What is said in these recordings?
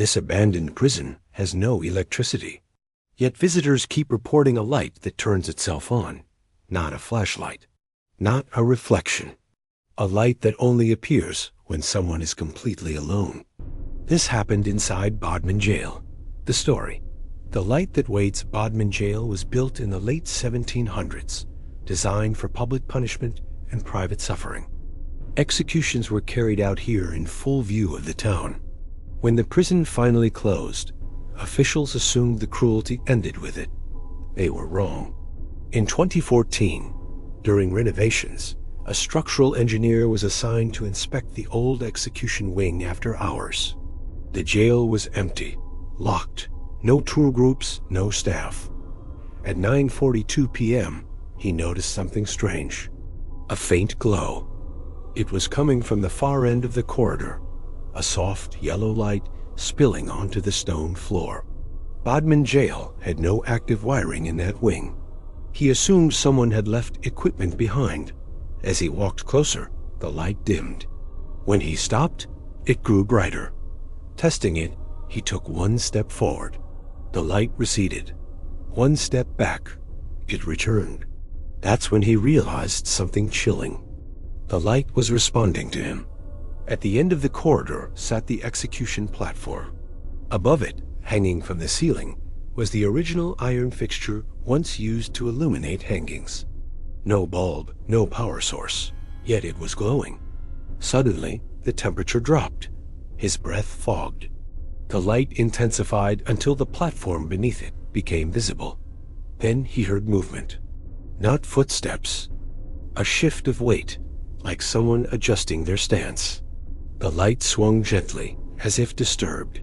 This abandoned prison has no electricity. Yet visitors keep reporting a light that turns itself on, not a flashlight, not a reflection, a light that only appears when someone is completely alone. This happened inside Bodmin Jail. The story. The light that waits Bodmin Jail was built in the late 1700s, designed for public punishment and private suffering. Executions were carried out here in full view of the town. When the prison finally closed, officials assumed the cruelty ended with it. They were wrong. In 2014, during renovations, a structural engineer was assigned to inspect the old execution wing after hours. The jail was empty, locked, no tour groups, no staff. At 9:42 p.m., he noticed something strange. A faint glow. It was coming from the far end of the corridor, a soft yellow light spilling onto the stone floor. Bodmin Jail had no active wiring in that wing. He assumed someone had left equipment behind. As he walked closer, the light dimmed. When he stopped, it grew brighter. Testing it, he took one step forward. The light receded. One step back, it returned. That's when he realized something chilling. The light was responding to him. At the end of the corridor sat the execution platform. Above it, hanging from the ceiling, was the original iron fixture once used to illuminate hangings. No bulb, no power source, yet it was glowing. Suddenly, the temperature dropped. His breath fogged. The light intensified until the platform beneath it became visible. Then he heard movement. Not footsteps. A shift of weight, like someone adjusting their stance. The light swung gently, as if disturbed.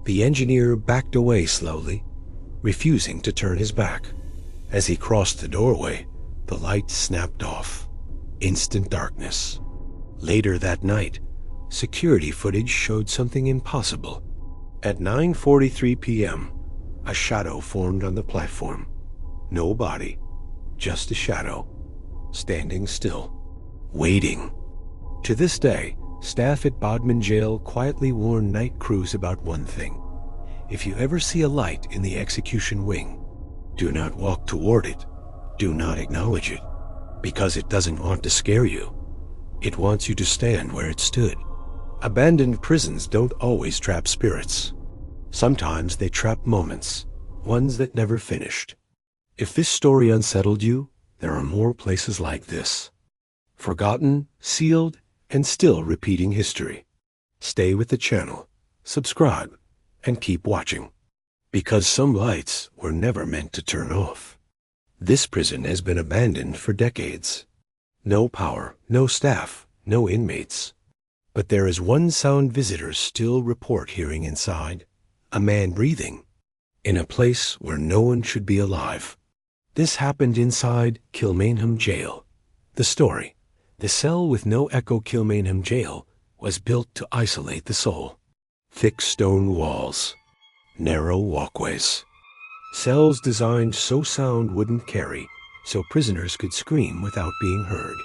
The engineer backed away slowly, refusing to turn his back. As he crossed the doorway, the light snapped off. Instant darkness. Later that night, security footage showed something impossible. At 9:43 p.m., a shadow formed on the platform. No body, just a shadow, standing still, waiting. To this day, staff at Bodmin Jail quietly warn night crews about one thing. If you ever see a light in the execution wing, do not walk toward it. Do not acknowledge it, because it doesn't want to scare you. It wants you to stand where it stood. Abandoned prisons don't always trap spirits. Sometimes they trap moments, ones that never finished. If this story unsettled you, there are more places like this. Forgotten, sealed, and still repeating history. Stay with the channel, subscribe, and keep watching. Because some lights were never meant to turn off. This prison has been abandoned for decades. No power, no staff, no inmates. But there is one sound visitors still report hearing inside. A man breathing. In a place where no one should be alive. This happened inside Kilmainham Jail. The story. The cell with no echo. Kilmainham Jail was built to isolate the soul. Thick stone walls. Narrow walkways. Cells designed so sound wouldn't carry, so prisoners could scream without being heard.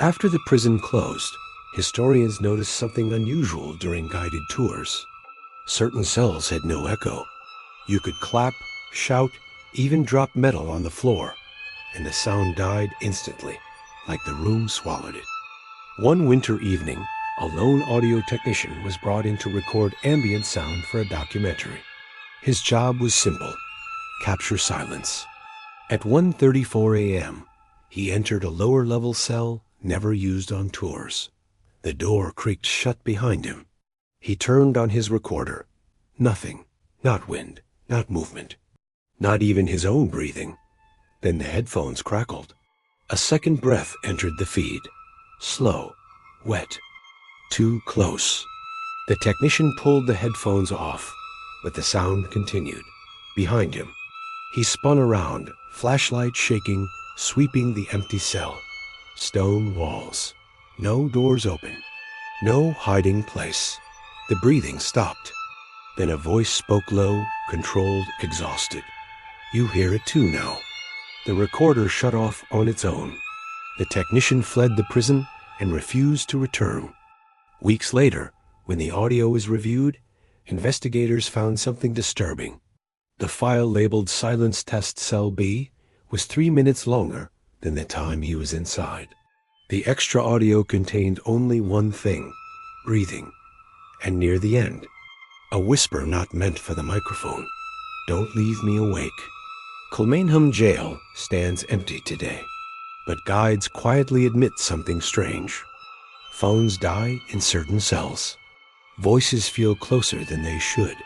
After the prison closed, historians noticed something unusual during guided tours. Certain cells had no echo. You could clap, shout, even drop metal on the floor, and the sound died instantly, like the room swallowed it. One winter evening, a lone audio technician was brought in to record ambient sound for a documentary. His job was simple: capture silence. At 1:34 a.m., he entered a lower-level cell never used on tours. The door creaked shut behind him. He turned on his recorder. Nothing. Not wind. Not movement. Not even his own breathing. Then the headphones crackled. A second breath entered the feed. Slow. Wet. Too close. The technician pulled the headphones off, but the sound continued. Behind him. He spun around, flashlight shaking, sweeping the empty cell. Stone walls. No doors open. No hiding place. The breathing stopped. Then a voice spoke low, controlled, exhausted. You hear it too now. The recorder shut off on its own. The technician fled the prison and refused to return. Weeks later, when the audio was reviewed, investigators found something disturbing. The file labeled Silence Test Cell B was 3 minutes longer than the time he was inside. The extra audio contained only one thing: breathing. And near the end, a whisper not meant for the microphone: "Don't leave me awake." Kilmainham Jail stands empty today, but guides quietly admit something strange. Phones die in certain cells. Voices feel closer than they should,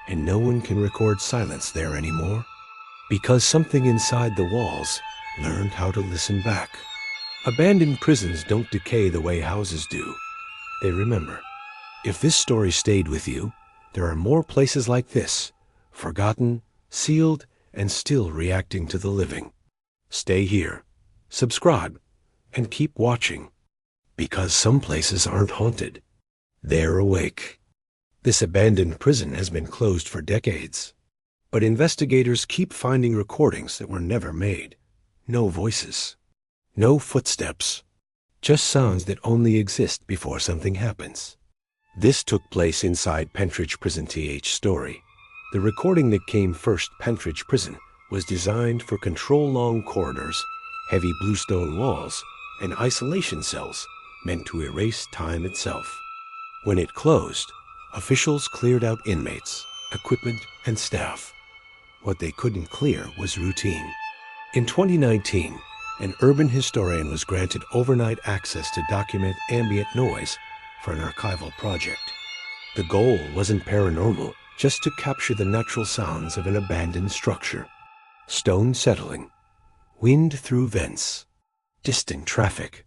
and no one can record silence there anymore, because something inside the walls learned how to listen back. Abandoned prisons don't decay the way houses do. They remember. If this story stayed with you, there are more places like this, forgotten, sealed, and still reacting to the living. Stay here, subscribe, and keep watching, because some places aren't haunted. They're awake. This abandoned prison has been closed for decades, but investigators keep finding recordings that were never made. No voices, no footsteps, just sounds that only exist before something happens. This took place inside Pentridge Prison. Story. The recording that came first. Pentridge Prison was designed for control-long corridors, heavy bluestone walls, and isolation cells meant to erase time itself. When it closed, officials cleared out inmates, equipment, and staff. What they couldn't clear was routine. In 2019, an urban historian was granted overnight access to document ambient noise for an archival project. The goal wasn't paranormal, just to capture the natural sounds of an abandoned structure. Stone settling, wind through vents, distant traffic.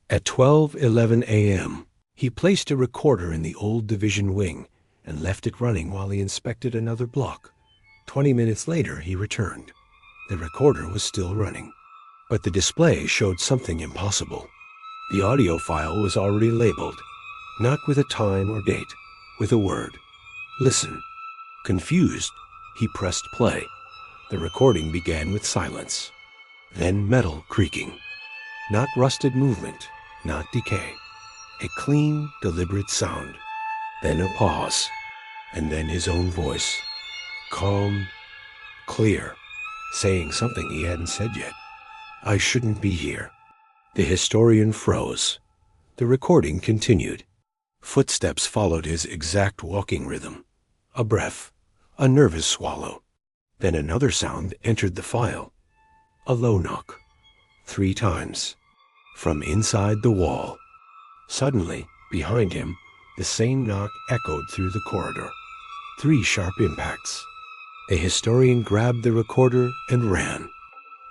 At 12:11 a.m., he placed a recorder in the old division wing and left it running while he inspected another block. 20 minutes later, he returned. The recorder was still running, but the display showed something impossible. The audio file was already labeled, not with a time or date, with a word: "Listen." Confused, he pressed play. The recording began with silence, then metal creaking. Not rusted movement, not decay. A clean, deliberate sound. Then a pause, and then his own voice. Calm, clear, saying something he hadn't said yet. "I shouldn't be here." The historian froze. The recording continued. Footsteps followed his exact walking rhythm. A breath, a nervous swallow. Then another sound entered the file. A low knock. 3 times. From inside the wall. Suddenly, behind him, the same knock echoed through the corridor. 3 sharp impacts. The historian grabbed the recorder and ran.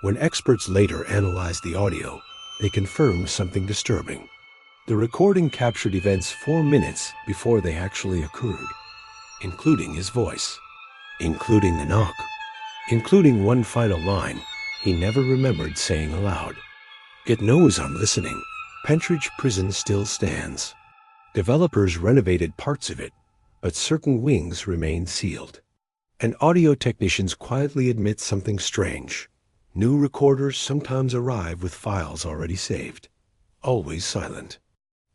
When experts later analyzed the audio, they confirmed something disturbing. The recording captured events 4 minutes before they actually occurred, including his voice, including the knock, including one final line he never remembered saying aloud. It knows I'm listening. Pentridge Prison still stands. Developers renovated parts of it, but certain wings remained sealed. And audio technicians quietly admit something strange. New recorders sometimes arrive with files already saved, always silent,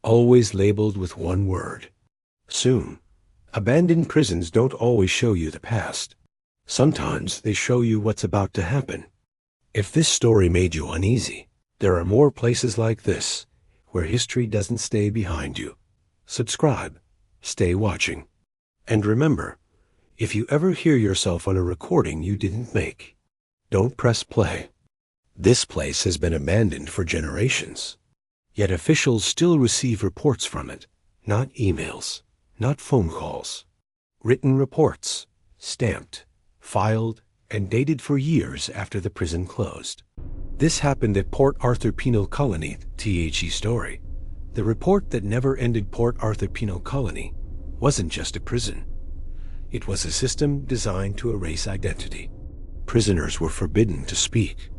always labeled with one word: soon. Abandoned prisons don't always show you the past. Sometimes they show you what's about to happen. If this story made you uneasy, there are more places like this, where history doesn't stay behind you. Subscribe, stay watching. And remember, if you ever hear yourself on a recording you didn't make, don't press play. This place has been abandoned for generations, yet officials still receive reports from it, not emails, not phone calls. Written reports, stamped, filed, and dated for years after the prison closed. This happened at Port Arthur Penal Colony. Story. The report that never ended. Port Arthur Penal Colony wasn't just a prison. It was a system designed to erase identity. Prisoners were forbidden to speak.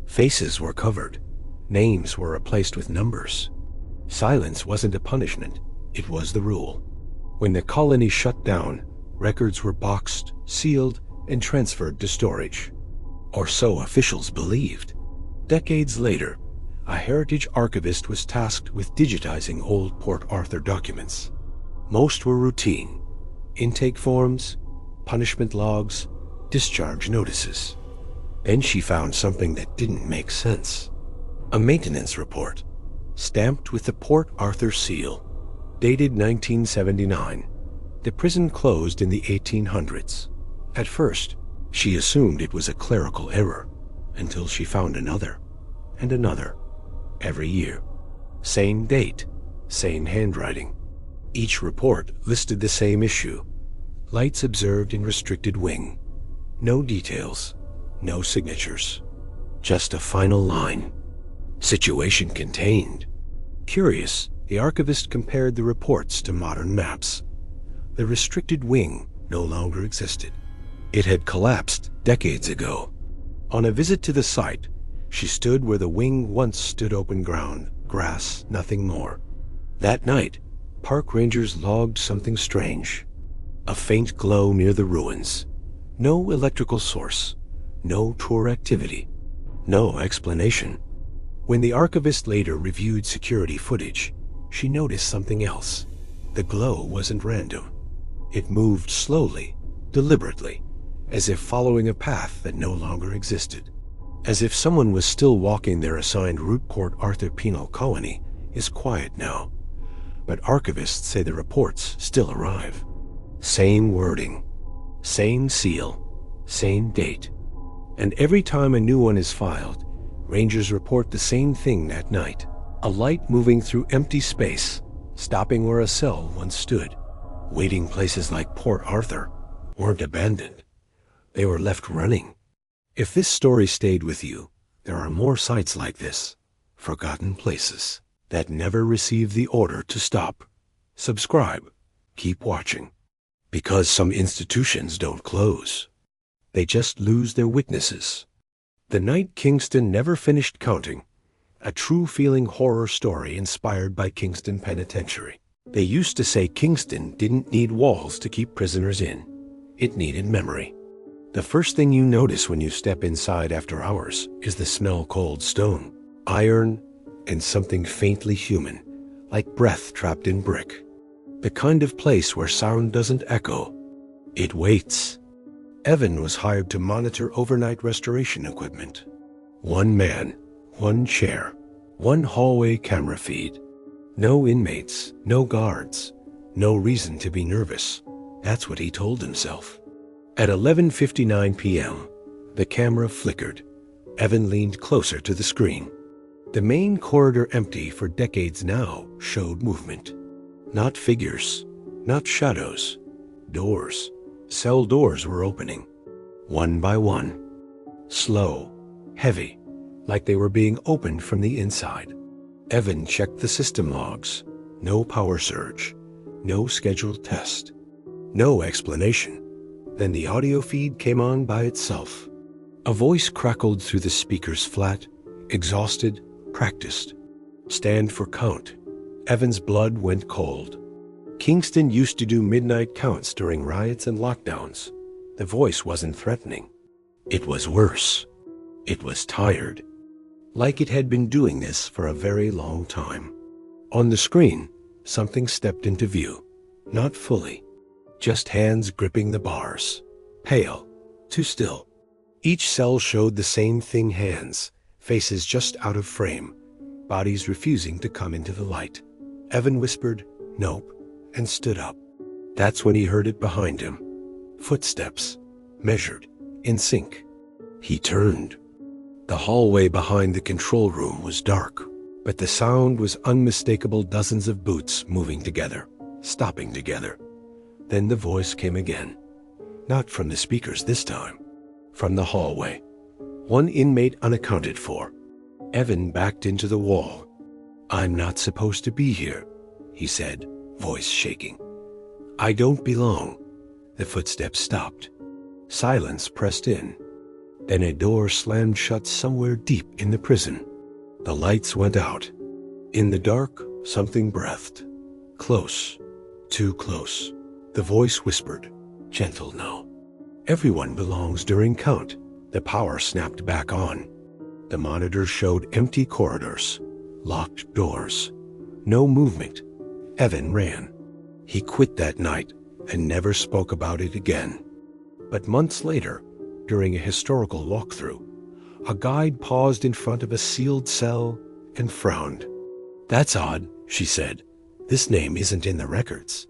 Faces were covered. Names were replaced with numbers. Silence wasn't a punishment, it was the rule. When the colony shut down, records were boxed, sealed, and transferred to storage. Or so officials believed. Decades later, a heritage archivist was tasked with digitizing old Port Arthur documents. Most were routine, Intake forms, punishment logs, discharge notices. Then she found something that didn't make sense. A maintenance report, stamped with the Port Arthur seal, dated 1979. The prison closed in the 1800s. At first, she assumed it was a clerical error, until she found another, and another, every year. Same date, same handwriting. Each report listed the same issue. Lights observed in restricted wing. No details, no signatures. Just a final line. Situation contained. Curious, the archivist compared the reports to modern maps. The restricted wing no longer existed. It had collapsed decades ago. On a visit to the site, she stood where the wing once stood open ground, grass, nothing more. That night, park rangers logged something strange. A faint glow near the ruins. No electrical source. No tour activity. No explanation. When the archivist later reviewed security footage, she noticed something else. The glow wasn't random. It moved slowly, deliberately, as if following a path that no longer existed. As if someone was still walking their assigned route. Port Arthur Penal colony is quiet now, but archivists say the reports still arrive. Same wording, same seal, same date. And every time a new one is filed, rangers report the same thing that night. A light moving through empty space, stopping where a cell once stood. Waiting places like Port Arthur weren't abandoned. They were left running. If this story stayed with you, there are more sites like this, forgotten places, that never receive the order to stop. Subscribe. Keep watching. Because some institutions don't close. They just lose their witnesses. The night Kingston never finished counting. A true feeling horror story inspired by Kingston Penitentiary. They used to say Kingston didn't need walls to keep prisoners in. It needed memory. The first thing you notice when you step inside after hours is the smell: cold stone, iron, and something faintly human, like breath trapped in brick. The kind of place where sound doesn't echo. It waits. Evan was hired to monitor overnight restoration equipment. One man, one chair, one hallway camera feed. No inmates, no guards, no reason to be nervous. That's what he told himself. At 11:59 p.m., the camera flickered. Evan leaned closer to the screen. The main corridor, empty for decades now, showed movement. Not figures, not shadows. Doors. Cell doors were opening. One by one. Slow, heavy, like they were being opened from the inside. Evan checked the system logs. No power surge. No scheduled test. No explanation. Then the audio feed came on by itself. A voice crackled through the speakers, flat, exhausted, practiced. Stand for count. Evan's blood went cold. Kingston used to do midnight counts during riots and lockdowns. The voice wasn't threatening. It was worse. It was tired. Like it had been doing this for a very long time. On the screen, something stepped into view. Not fully. Just hands gripping the bars. Pale. Too still. Each cell showed the same thing: hands, faces just out of frame, bodies refusing to come into the light. Evan whispered, "Nope," and stood up. That's when he heard it behind him. Footsteps, measured, in sync. He turned. The hallway behind the control room was dark, but the sound was unmistakable: dozens of boots moving together, stopping together. Then the voice came again. Not from the speakers this time. From the hallway. One inmate unaccounted for. Evan backed into the wall. "I'm not supposed to be here," he said, voice shaking. "I don't belong." The footsteps stopped. Silence pressed in. Then a door slammed shut somewhere deep in the prison. The lights went out. In the dark, something breathed. Close. Too close. The voice whispered, "Gentle now. Everyone belongs during count." The power snapped back on. The monitor showed empty corridors, locked doors. No movement. Evan ran. He quit that night, and never spoke about it again. But months later, during a historical walkthrough, a guide paused in front of a sealed cell and frowned. "That's odd," she said. "This name isn't in the records."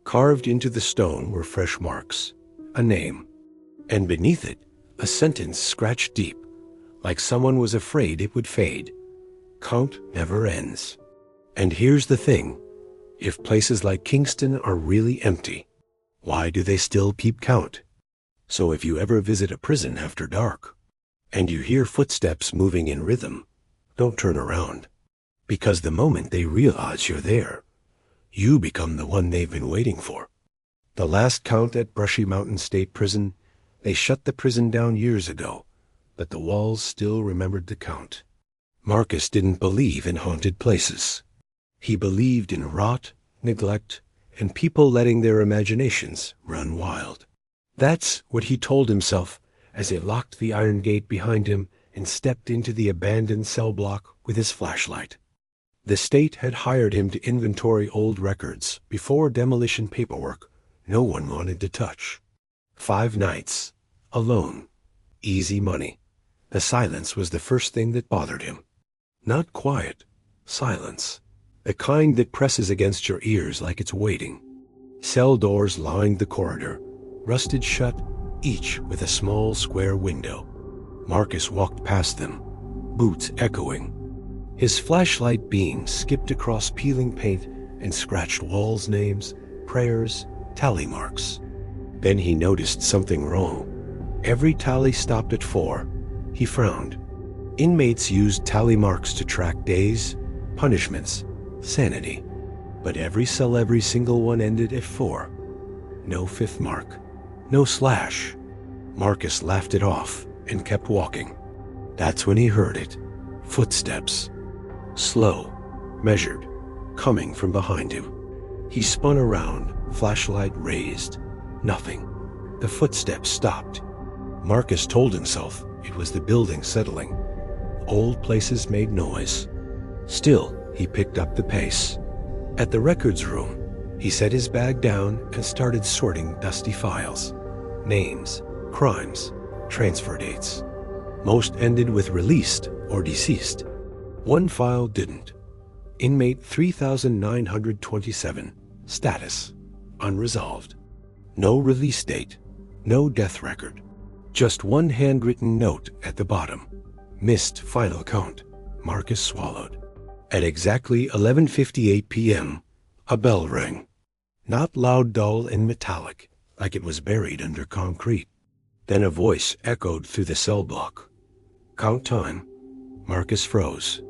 Carved into the stone were fresh marks, a name, and beneath it, a sentence scratched deep, like someone was afraid it would fade. "Count never ends." And here's the thing. If places like Kingston are really empty, why do they still keep count? So if you ever visit a prison after dark, and you hear footsteps moving in rhythm, don't turn around. Because the moment they realize you're there, you become the one they've been waiting for. The last count at Brushy Mountain State Prison, they shut the prison down years ago, but the walls still remembered the count. Marcus didn't believe in haunted places. He believed in rot, neglect, and people letting their imaginations run wild. That's what he told himself as he locked the iron gate behind him and stepped into the abandoned cell block with his flashlight. The state had hired him to inventory old records before demolition paperwork no one wanted to touch. 5 nights, alone, easy money. The silence was the first thing that bothered him. Not quiet, silence. The kind that presses against your ears like it's waiting. Cell doors lined the corridor, rusted shut, each with a small square window. Marcus walked past them, boots echoing. His flashlight beam skipped across peeling paint and scratched walls' names, prayers, tally marks. Then he noticed something wrong. Every tally stopped at 4. He frowned. Inmates used tally marks to track days, punishments, sanity. But every single one ended at 4. No 5th mark. No slash. Marcus laughed it off and kept walking. That's when he heard it. Footsteps. Slow, measured, coming from behind him. He spun around, flashlight raised. Nothing. The footsteps stopped. Marcus told himself it was the building settling. Old places made noise. Still, he picked up the pace. At the records room, he set his bag down and started sorting dusty files. Names, crimes, transfer dates. Most ended with released or deceased. One file didn't. Inmate 3927. Status: unresolved. No release date. No death record. Just one handwritten note at the bottom. Missed final count. Marcus swallowed. At exactly 11:58 p.m., a bell rang. Not loud, dull, and metallic, like it was buried under concrete. Then a voice echoed through the cell block. Count time. Marcus froze.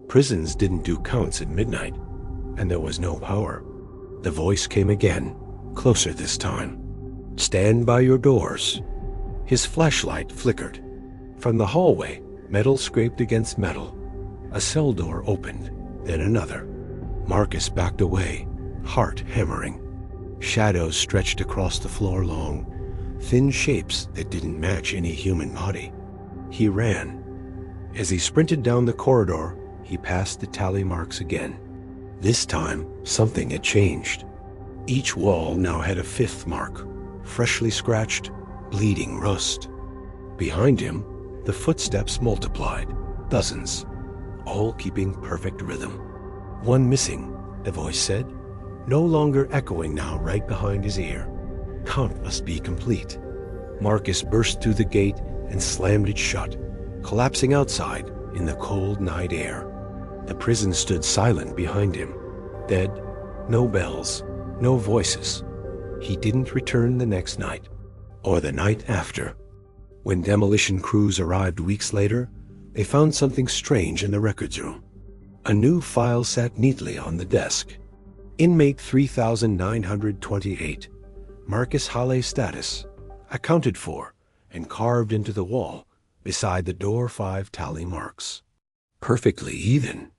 Prisons didn't do counts at midnight, and there was no power. The voice came again, closer this time. Stand by your doors. His flashlight flickered. From the hallway, metal scraped against metal. A cell door opened, then another. Marcus backed away, heart hammering. Shadows stretched across the floor long, thin shapes that didn't match any human body. He ran. As he sprinted down the corridor, he passed the tally marks again. This time, something had changed. Each wall now had a 5th mark, freshly scratched, bleeding rust. Behind him, the footsteps multiplied, dozens, all keeping perfect rhythm. One missing, the voice said, no longer echoing now right behind his ear. Count must be complete. Marcus burst through the gate and slammed it shut, collapsing outside in the cold night air. The prison stood silent behind him. Dead, no bells, no voices. He didn't return the next night, or the night after. When demolition crews arrived weeks later, they found something strange in the records room. A new file sat neatly on the desk. Inmate 3928. Marcus Halle status. Accounted for and carved into the wall beside the door 5 tally marks. Perfectly even.